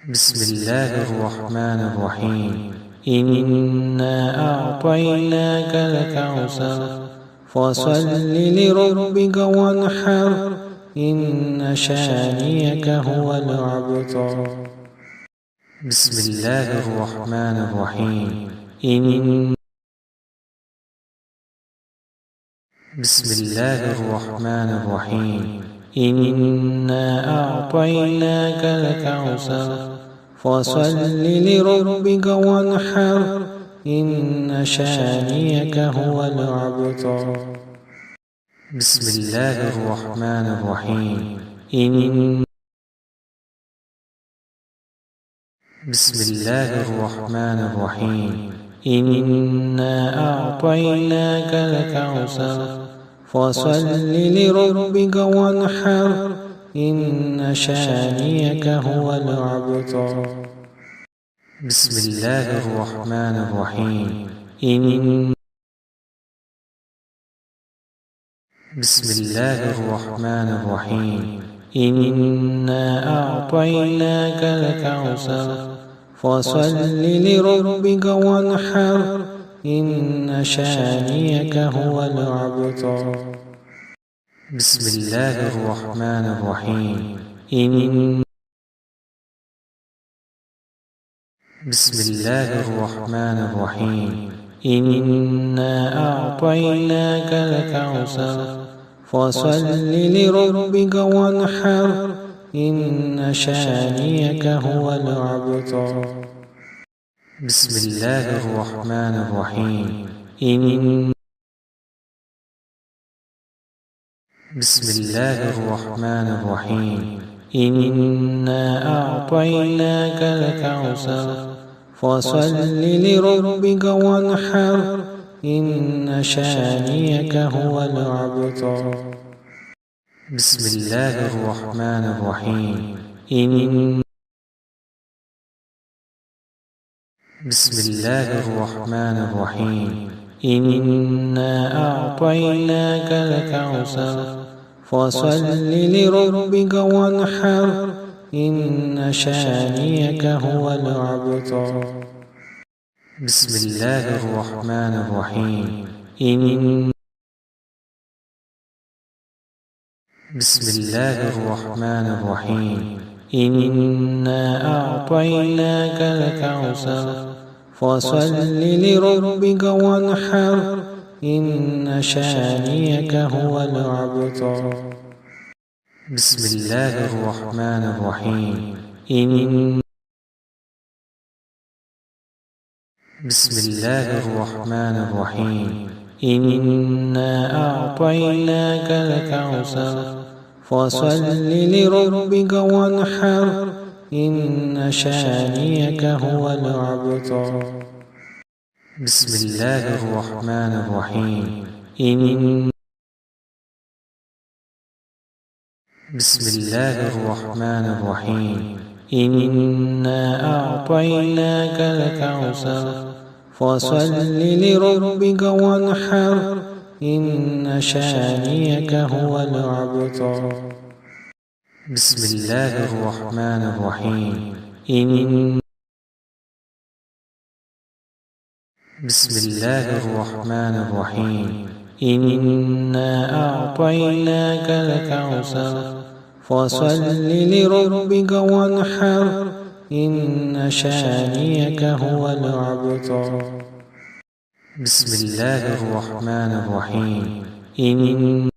بسم الله الرحمن الرحيم. إنا أعطيناك الكوثر فصل لربك وانحر إن شانئك هو الأبتر. بسم الله الرحمن الرحيم. بسم الله الرحمن الرحيم. إنا أعطيناك الكوثر فصل لربك وانحر إن شانئك هو الأبتر. بسم الله الرحمن الرحيم. بسم الله الرحمن الرحيم. إنا أعطيناك الكوثر فصل لربك وانحر إن شانئك هو الأبتر. بسم الله الرحمن الرحيم. بسم الله الرحمن الرحيم. إنا أعطيناك الكوثر فصل لربك وانحر إن شانئك هو الأبتر. بسم الله الرحمن الرحيم. بسم الله الرحمن الرحيم. إنا أعطيناك الكوثر فصل لربك وانحر إن شانئك هو الأبتر. بسم الله الرحمن الرحيم. بسم الله الرحمن الرحيم. إنا أعطيناك الكوثر فصل لربك وانحر إن شانئك هو الأبتر. بسم الله الرحمن الرحيم. بسم الله الرحمن الرحيم. إنا أعطيناك الكوثر فصل لربك وانحر إن شانئك هو الأبتر. بسم الله الرحمن الرحيم. بسم الله الرحمن الرحيم. إنا أعطيناك الكوثر فصل لربك وانحر إن شانئك هو الأبتر. بسم الله الرحمن الرحيم. بسم الله الرحمن الرحيم. إنا أعطيناك الكوثر فصل لربك وانحر إن شانئك هو الأبتر. بسم الله الرحمن الرحيم. بسم الله الرحمن الرحيم. إنا أعطيناك الكوثر فصل لربك وانحر إن شانئك هو الأبتر. بسم الله الرحمن الرحيم. بسم الله الرحمن الرحيم. إنا أعطيناك الكوثر فصل لربك وانحر إن شانئك هو الأبتر. بسم الله الرحمن الرحيم.